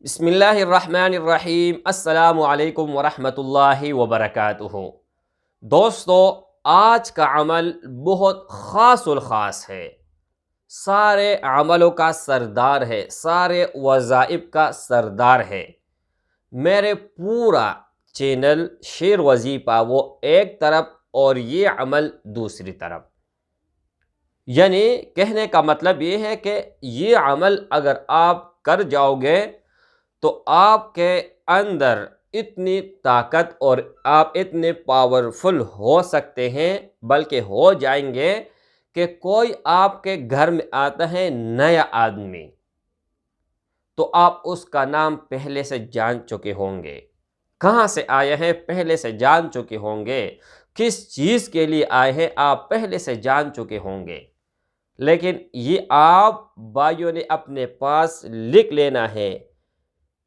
بسم اللہ الرحمن الرحیم۔ السلام علیکم ورحمۃ اللہ وبرکاتہ۔ دوستو، آج کا عمل بہت خاص الخاص ہے، سارے عملوں کا سردار ہے، سارے وظائف کا سردار ہے۔ میرے پورا چینل شیر وظیفہ وہ ایک طرف اور یہ عمل دوسری طرف، یعنی کہنے کا مطلب یہ ہے کہ یہ عمل اگر آپ کر جاؤ گے تو آپ کے اندر اتنی طاقت اور آپ اتنے پاورفل ہو سکتے ہیں، بلکہ ہو جائیں گے کہ کوئی آپ کے گھر میں آتا ہے نیا آدمی تو آپ اس کا نام پہلے سے جان چکے ہوں گے، کہاں سے آئے ہیں پہلے سے جان چکے ہوں گے، کس چیز کے لیے آئے ہیں آپ پہلے سے جان چکے ہوں گے۔ لیکن یہ آپ بھائیوں نے اپنے پاس لکھ لینا ہے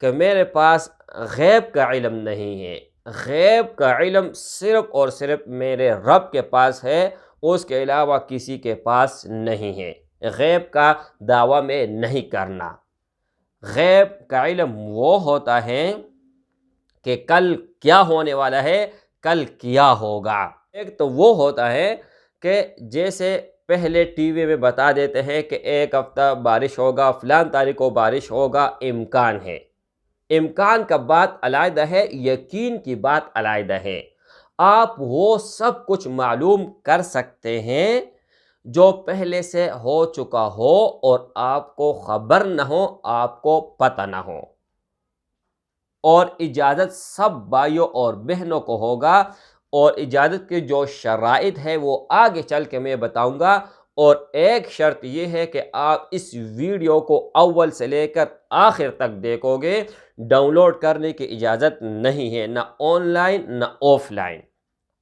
کہ میرے پاس غیب کا علم نہیں ہے، غیب کا علم صرف اور صرف میرے رب کے پاس ہے، اس کے علاوہ کسی کے پاس نہیں ہے۔ غیب کا دعویٰ میں نہیں کرنا۔ غیب کا علم وہ ہوتا ہے کہ کل کیا ہونے والا ہے، کل کیا ہوگا۔ ایک تو وہ ہوتا ہے کہ جیسے پہلے ٹی وی میں بتا دیتے ہیں کہ ایک ہفتہ بارش ہوگا، فلان تاریخ کو بارش ہوگا، امکان ہے۔ امکان کا بات علیحدہ ہے، یقین کی بات علیحدہ ہے۔ آپ وہ سب کچھ معلوم کر سکتے ہیں جو پہلے سے ہو چکا ہو اور آپ کو خبر نہ ہو، آپ کو پتہ نہ ہو، اور اجازت سب بھائیوں اور بہنوں کو ہوگا، اور اجازت کے جو شرائط ہے وہ آگے چل کے میں بتاؤں گا۔ اور ایک شرط یہ ہے کہ آپ اس ویڈیو کو اول سے لے کر آخر تک دیکھو گے، ڈاؤن لوڈ کرنے کی اجازت نہیں ہے، نہ آن لائن نہ آف لائن۔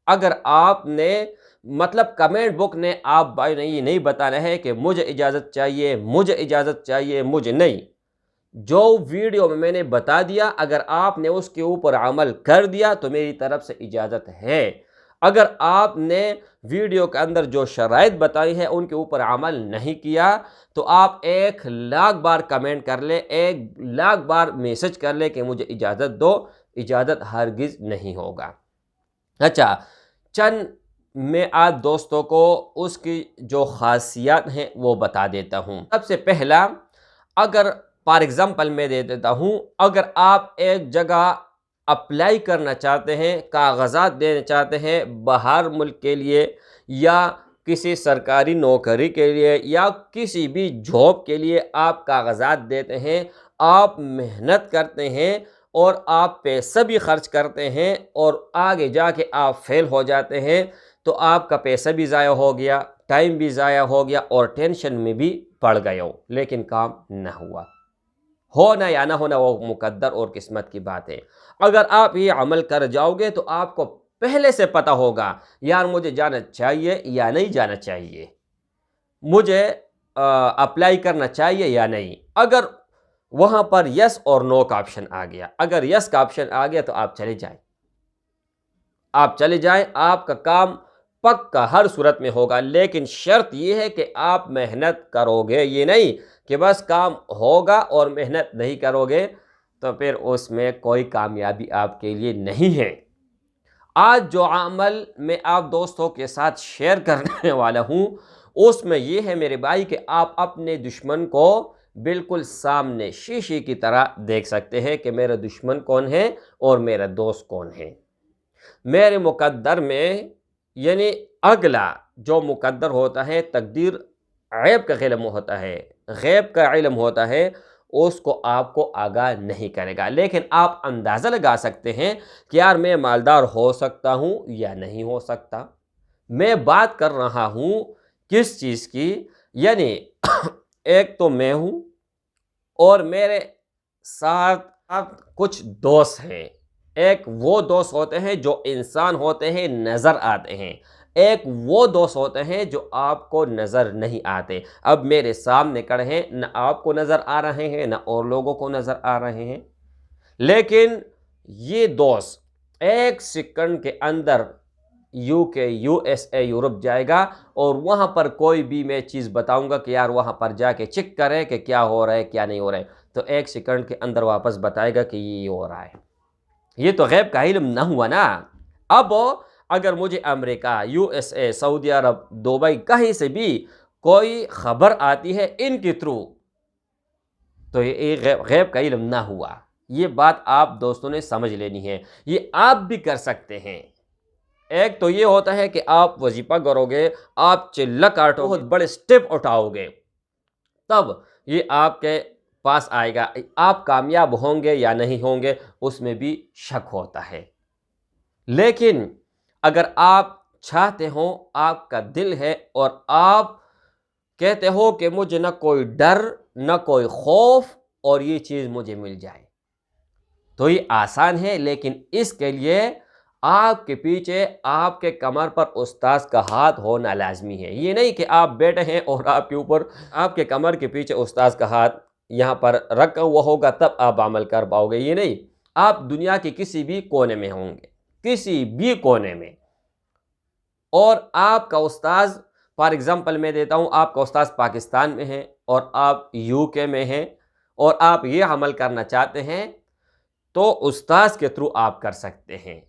اگر آپ نے مطلب کمنٹ بک نے آپ بھائی نے یہ نہیں بتانا ہے کہ مجھے اجازت چاہیے، مجھے اجازت چاہیے، مجھے نہیں۔ جو ویڈیو میں نے بتا دیا اگر آپ نے اس کے اوپر عمل کر دیا تو میری طرف سے اجازت ہے۔ اگر آپ نے ویڈیو کے اندر جو شرائط بتائی ہیں ان کے اوپر عمل نہیں کیا تو آپ 1,00,000 بار کمنٹ کر لیں، 1,00,000 بار میسج کر لیں کہ مجھے اجازت دو، اجازت ہرگز نہیں ہوگا۔ اچھا، چند میں آپ دوستوں کو اس کی جو خاصیات ہیں وہ بتا دیتا ہوں۔ سب سے پہلا، اگر فار ایگزامپل میں دے دیتا ہوں، اگر آپ ایک جگہ اپلائی کرنا چاہتے ہیں، کاغذات دینا چاہتے ہیں باہر ملک کے لیے، یا کسی سرکاری نوکری کے لیے، یا کسی بھی جاب کے لیے آپ کاغذات دیتے ہیں، آپ محنت کرتے ہیں اور آپ پیسہ بھی خرچ کرتے ہیں اور آگے جا کے آپ فیل ہو جاتے ہیں تو آپ کا پیسہ بھی ضائع ہو گیا، ٹائم بھی ضائع ہو گیا اور ٹینشن میں بھی پڑ گئے ہو، لیکن کام نہ ہوا۔ ہونا یا نہ ہونا وہ مقدر اور قسمت کی بات ہے۔ اگر آپ یہ عمل کر جاؤ گے تو آپ کو پہلے سے پتہ ہوگا یار مجھے جانا چاہیے یا نہیں جانا چاہیے، مجھے اپلائی کرنا چاہیے یا نہیں۔ اگر وہاں پر یس اور نو کا آپشن آ گیا، اگر یس کا آپشن آ گیا تو آپ چلے جائیں، آپ چلے جائیں، آپ کا کام پکا ہر صورت میں ہوگا۔ لیکن شرط یہ ہے کہ آپ محنت کرو گے، یہ نہیں کہ بس کام ہوگا اور محنت نہیں کرو گے تو پھر اس میں کوئی کامیابی آپ کے لیے نہیں ہے۔ آج جو عمل میں آپ دوستوں کے ساتھ شیئر کرنے والا ہوں اس میں یہ ہے میرے بھائی کہ آپ اپنے دشمن کو بالکل سامنے شیشے کی طرح دیکھ سکتے ہیں کہ میرا دشمن کون ہے اور میرا دوست کون ہے۔ میرے مقدر میں، یعنی اگلا جو مقدر ہوتا ہے، تقدیر غیب کا علم ہوتا ہے، غیب کا علم ہوتا ہے، اس کو آپ کو آگاہ نہیں کرے گا، لیکن آپ اندازہ لگا سکتے ہیں کہ یار میں مالدار ہو سکتا ہوں یا نہیں ہو سکتا۔ میں بات کر رہا ہوں کس چیز کی، یعنی ایک تو میں ہوں اور میرے ساتھ کچھ دوست ہیں۔ ایک وہ دوست ہوتے ہیں جو انسان ہوتے ہیں، نظر آتے ہیں، ایک وہ دوست ہوتے ہیں جو آپ کو نظر نہیں آتے۔ اب میرے سامنے کھڑے ہیں، نہ آپ کو نظر آ رہے ہیں نہ اور لوگوں کو نظر آ رہے ہیں، لیکن یہ دوست ایک سیکنڈ کے اندر UK، USA، یورپ جائے گا اور وہاں پر کوئی بھی میں چیز بتاؤں گا کہ یار وہاں پر جا کے چیک کریں کہ کیا ہو رہا ہے کیا نہیں ہو رہا ہے، تو 1 سیکنڈ کے اندر واپس بتائے گا کہ یہ ہو رہا ہے۔ یہ تو غیب کا علم نہ ہوا نا۔ اب اگر مجھے امریکہ، USA، سعودی عرب، دبئی، کہیں سے بھی کوئی خبر آتی ہے ان کے تھرو، تو یہ غیب کا علم نہ ہوا۔ یہ بات آپ دوستوں نے سمجھ لینی ہے۔ یہ آپ بھی کر سکتے ہیں۔ ایک تو یہ ہوتا ہے کہ آپ وظیفہ کرو گے، آپ چلہ کاٹو گے، بہت بڑے سٹیپ اٹھاؤ گے، تب یہ آپ کے پاس آئے گا۔ آپ کامیاب ہوں گے یا نہیں ہوں گے اس میں بھی شک ہوتا ہے۔ لیکن اگر آپ چاہتے ہو، آپ کا دل ہے اور آپ کہتے ہو کہ مجھے نہ کوئی ڈر نہ کوئی خوف اور یہ چیز مجھے مل جائے، تو یہ آسان ہے۔ لیکن اس کے لیے آپ کے پیچھے، آپ کے کمر پر استاذ کا ہاتھ ہونا لازمی ہے۔ یہ نہیں کہ آپ بیٹھے ہیں اور آپ کے اوپر، آپ کے کمر کے پیچھے استاذ کا ہاتھ یہاں پر رکھا ہوا ہوگا تب آپ عمل کر پاؤ گے۔ یہ نہیں، آپ دنیا کے کسی بھی کونے میں ہوں گے، کسی بھی کونے میں، اور آپ کا استاذ، فار ایگزامپل میں دیتا ہوں، آپ کا استاذ پاکستان میں ہے اور آپ UK میں ہیں اور آپ یہ عمل کرنا چاہتے ہیں تو استاذ کے تھرو آپ کر سکتے ہیں۔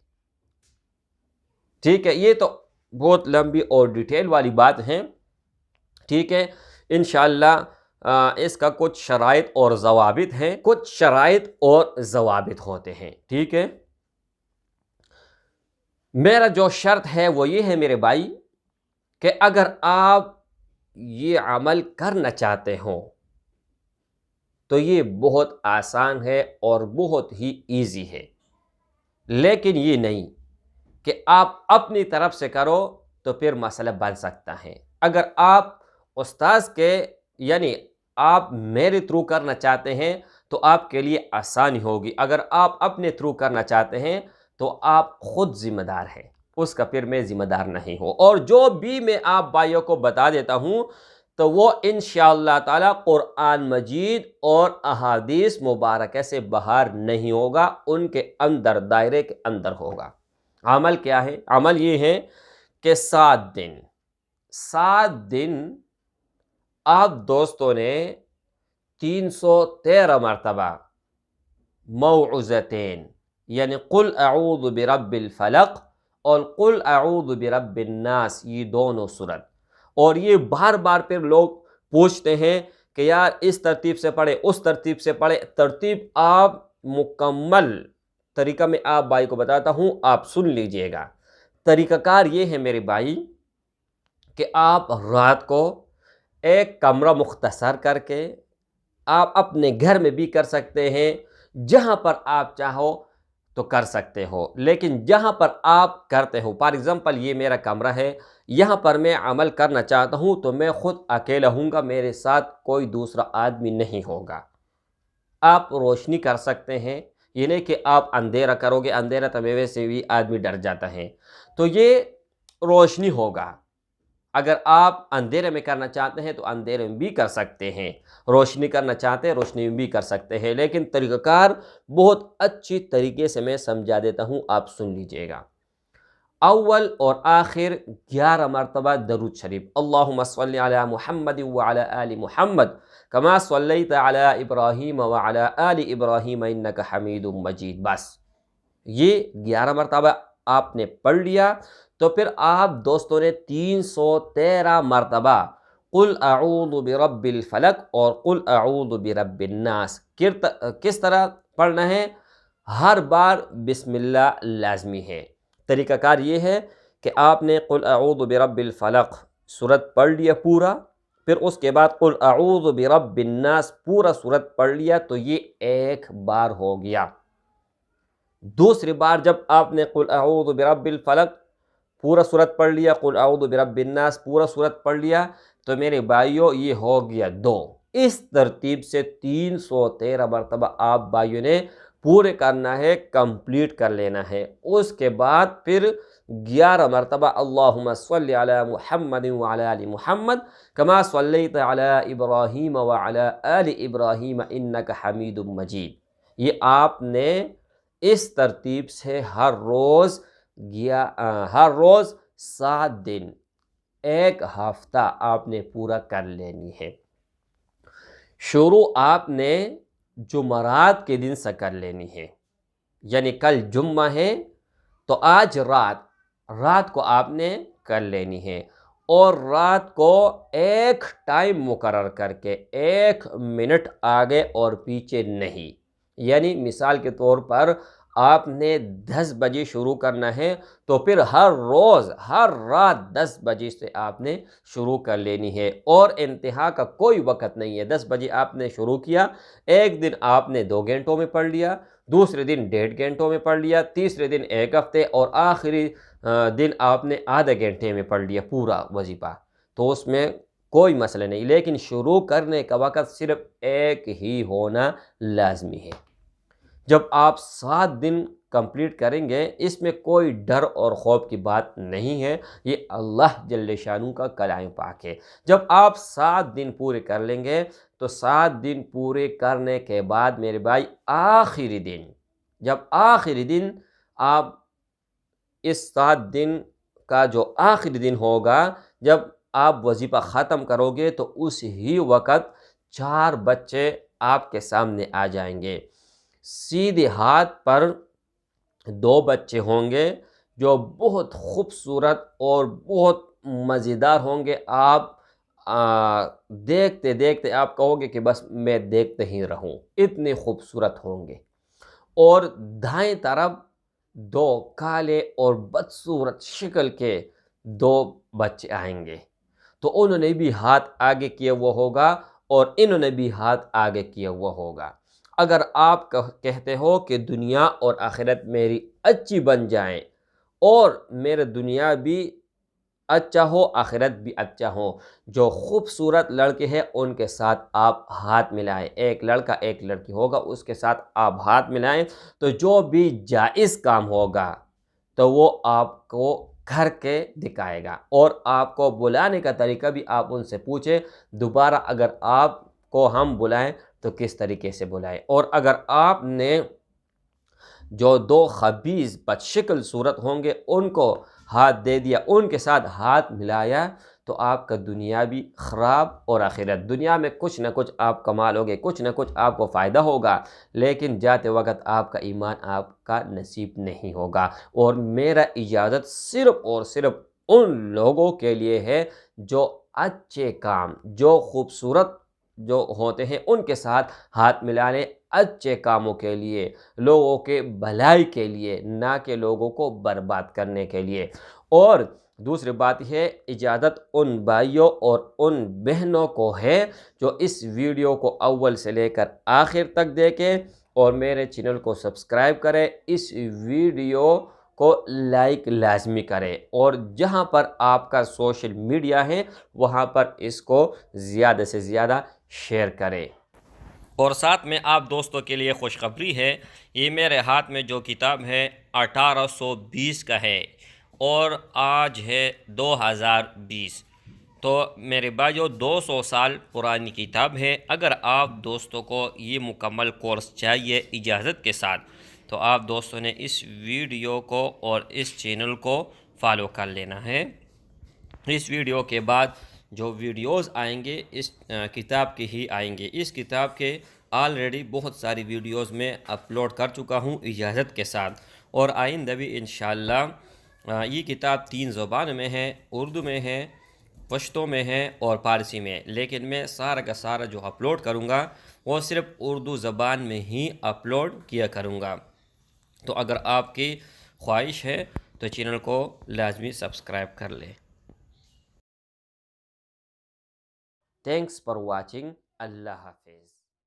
ٹھیک ہے، یہ تو بہت لمبی اور ڈیٹیل والی بات ہے۔ ٹھیک ہے، انشاءاللہ اس کا کچھ شرائط اور ضوابط ہیں، کچھ شرائط اور ضوابط ہوتے ہیں۔ ٹھیک ہے، میرا جو شرط ہے وہ یہ ہے میرے بھائی کہ اگر آپ یہ عمل کرنا چاہتے ہو تو یہ بہت آسان ہے اور بہت ہی ایزی ہے۔ لیکن یہ نہیں کہ آپ اپنی طرف سے کرو تو پھر مسئلہ بن سکتا ہے۔ اگر آپ استاذ کے، یعنی آپ میرے تھرو کرنا چاہتے ہیں تو آپ کے لیے آسانی ہوگی۔ اگر آپ اپنے تھرو کرنا چاہتے ہیں تو آپ خود ذمہ دار ہیں، اس کا پھر میں ذمہ دار نہیں ہوں۔ اور جو بھی میں آپ بھائیوں کو بتا دیتا ہوں تو وہ انشاءاللہ تعالی قرآن مجید اور احادیث مبارکہ سے باہر نہیں ہوگا، ان کے اندر، دائرے کے اندر ہوگا۔ عمل کیا ہے؟ عمل یہ ہے کہ 7 دن آپ دوستوں نے 313 مرتبہ موعظتین، یعنی قل اعوذ برب الفلق اور قل اعوذ برب الناس، یہ دونوں سورت، اور یہ بار بار پھر لوگ پوچھتے ہیں کہ یار اس ترتیب سے پڑھے، اس ترتیب سے پڑھے۔ ترتیب آپ مکمل طریقہ میں آپ بھائی کو بتاتا ہوں، آپ سن لیجئے گا۔ طریقہ کار یہ ہے میرے بھائی کہ آپ رات کو ایک کمرہ مختصر کر کے، آپ اپنے گھر میں بھی کر سکتے ہیں، جہاں پر آپ چاہو تو کر سکتے ہو، لیکن جہاں پر آپ کرتے ہو، فار ایگزامپل یہ میرا کمرہ ہے، یہاں پر میں عمل کرنا چاہتا ہوں تو میں خود اکیلا ہوں گا، میرے ساتھ کوئی دوسرا آدمی نہیں ہوگا۔ آپ روشنی کر سکتے ہیں، یہ نہیں کہ آپ اندھیرا کرو گے، اندھیرا تو ویسے بھی آدمی ڈر جاتا ہے، تو یہ روشنی ہوگا۔ اگر آپ اندھیرے میں کرنا چاہتے ہیں تو اندھیرے میں بھی کر سکتے ہیں، روشنی کرنا چاہتے ہیں روشنی میں بھی کر سکتے ہیں، لیکن طریقہ کار بہت اچھی طریقے سے میں سمجھا دیتا ہوں، آپ سن لیجئے گا۔ اول اور آخر 11 مرتبہ درود شریف، اللہم صلی علی محمد وعلی آل محمد کما صلیت علی ابراہیم وعلی آل ابراہیم انک حمید مجید۔ بس یہ 11 مرتبہ آپ نے پڑھ لیا تو پھر آپ دوستوں نے 313 مرتبہ قل اعوذ برب الفلق اور قل اعوذ برب الناس کس طرح پڑھنا ہے؟ ہر بار بسم اللہ لازمی ہے۔ طریقہ کار یہ ہے کہ آپ نے قل اعوذ برب الفلق سورت پڑھ لیا پورا، پھر اس کے بعد قل اعوذ برب الناس پورا سورت پڑھ لیا، تو یہ ایک بار ہو گیا۔ دوسری بار جب آپ نے قل اعوذ برب الفلق پورا سورت پڑھ لیا، قل اعوذ برب الناس پورا سورت پڑھ لیا، تو میرے بھائیوں یہ ہو گیا 2۔ اس ترتیب سے 313 مرتبہ آپ بھائیوں نے پورے کرنا ہے، کمپلیٹ کر لینا ہے۔ اس کے بعد پھر 11 مرتبہ اللہم صلی علی محمد وعلی آل محمد کما صلیت علی ابراہیم وعلی آل ابراہیم انک حمید مجید۔ یہ آپ نے اس ترتیب سے ہر روز 7 دن، ایک ہفتہ آپ نے پورا کر لینی ہے۔ شروع آپ نے جمعرات کے دن سے کر لینی ہے، یعنی کل جمعہ ہے تو آج رات کو آپ نے کر لینی ہے، اور رات کو ایک ٹائم مقرر کر کے 1 منٹ آگے اور پیچھے نہیں، یعنی مثال کے طور پر آپ نے 10 بجے شروع کرنا ہے تو پھر ہر روز ہر رات 10 بجے سے آپ نے شروع کر لینی ہے، اور انتہا کا کوئی وقت نہیں ہے۔ 10 بجے آپ نے شروع کیا، ایک دن آپ نے 2 گھنٹوں میں پڑھ لیا، دوسرے دن 1.5 گھنٹوں میں پڑھ لیا، تیسرے دن 1 ہفتے، اور آخری دن آپ نے آدھے گھنٹے میں پڑھ لیا پورا وظیفہ، تو اس میں کوئی مسئلہ نہیں، لیکن شروع کرنے کا وقت صرف ایک ہی ہونا لازمی ہے۔ جب آپ 7 دن کمپلیٹ کریں گے، اس میں کوئی ڈر اور خوف کی بات نہیں ہے، یہ اللہ جل شانہ کا کلام پاک ہے۔ جب آپ 7 دن پورے کر لیں گے تو 7 دن پورے کرنے کے بعد میرے بھائی آخری دن، جب آخری دن آپ اس 7 دن کا جو آخری دن ہوگا، جب آپ وظیفہ ختم کرو گے تو اس ہی وقت 4 بچے آپ کے سامنے آ جائیں گے، سیدھے ہاتھ پر 2 بچے ہوں گے جو بہت خوبصورت اور بہت مزیدار ہوں گے، آپ دیکھتے دیکھتے آپ کہو گے کہ بس میں دیکھتے ہی رہوں، اتنے خوبصورت ہوں گے، اور دائیں طرف 2 کالے اور بدصورت شکل کے 2 بچے آئیں گے، تو انہوں نے بھی ہاتھ آگے کیا ہوا ہوگا اور انہوں نے بھی ہاتھ آگے کیا ہوا ہوگا۔ اگر آپ کہتے ہو کہ دنیا اور آخرت میری اچھی بن جائیں اور میرے دنیا بھی اچھا ہو آخرت بھی اچھا ہو، جو خوبصورت لڑکے ہیں ان کے ساتھ آپ ہاتھ ملائیں، ایک لڑکا ایک لڑکی ہوگا اس کے ساتھ آپ ہاتھ ملائیں، تو جو بھی جائز کام ہوگا تو وہ آپ کو کر کے دکھائے گا، اور آپ کو بلانے کا طریقہ بھی آپ ان سے پوچھیں، دوبارہ اگر آپ کو ہم بلائیں تو کس طریقے سے بلائیں، اور اگر آپ نے جو 2 خبیث بد شکل صورت ہوں گے ان کو ہاتھ دے دیا، ان کے ساتھ ہاتھ ملایا، تو آپ کا دنیا بھی خراب اور آخرت، دنیا میں کچھ نہ کچھ آپ کما لو گے، کچھ نہ کچھ آپ کو فائدہ ہوگا، لیکن جاتے وقت آپ کا ایمان آپ کا نصیب نہیں ہوگا۔ اور میرا اجازت صرف اور صرف ان لوگوں کے لیے ہے جو اچھے کام، جو خوبصورت جو ہوتے ہیں ان کے ساتھ ہاتھ ملانے، اچھے کاموں کے لیے، لوگوں کے بھلائی کے لیے، نہ کہ لوگوں کو برباد کرنے کے لیے۔ اور دوسری بات ہے، اجازت ان بھائیوں اور ان بہنوں کو ہے جو اس ویڈیو کو اول سے لے کر آخر تک دیکھیں اور میرے چینل کو سبسکرائب کریں، اس ویڈیو کو لائک لازمی کریں، اور جہاں پر آپ کا سوشل میڈیا ہے وہاں پر اس کو زیادہ سے زیادہ شیئر کریں۔ اور ساتھ میں آپ دوستوں کے لیے خوشخبری ہے، یہ میرے ہاتھ میں جو کتاب ہے 1820 کا ہے اور آج ہے 2020، تو میرے بھائیو 200 سال پرانی کتاب ہے۔ اگر آپ دوستوں کو یہ مکمل کورس چاہیے اجازت کے ساتھ تو آپ دوستوں نے اس ویڈیو کو اور اس چینل کو فالو کر لینا ہے۔ اس ویڈیو کے بعد جو ویڈیوز آئیں گے اس کتاب کے ہی آئیں گے۔ اس کتاب کے آلریڈی بہت ساری ویڈیوز میں اپلوڈ کر چکا ہوں اجازت کے ساتھ، اور آئندہ بھی انشاءاللہ یہ کتاب 3 زبان میں ہے، اردو میں ہے، پشتو میں ہے اور فارسی میں، لیکن میں سارا کا سارا جو اپلوڈ کروں گا وہ صرف اردو زبان میں ہی اپلوڈ کیا کروں گا۔ تو اگر آپ کی خواہش ہے تو چینل کو لازمی سبسکرائب کر لیں۔ تھینکس فار واچنگ، اللہ حافظ۔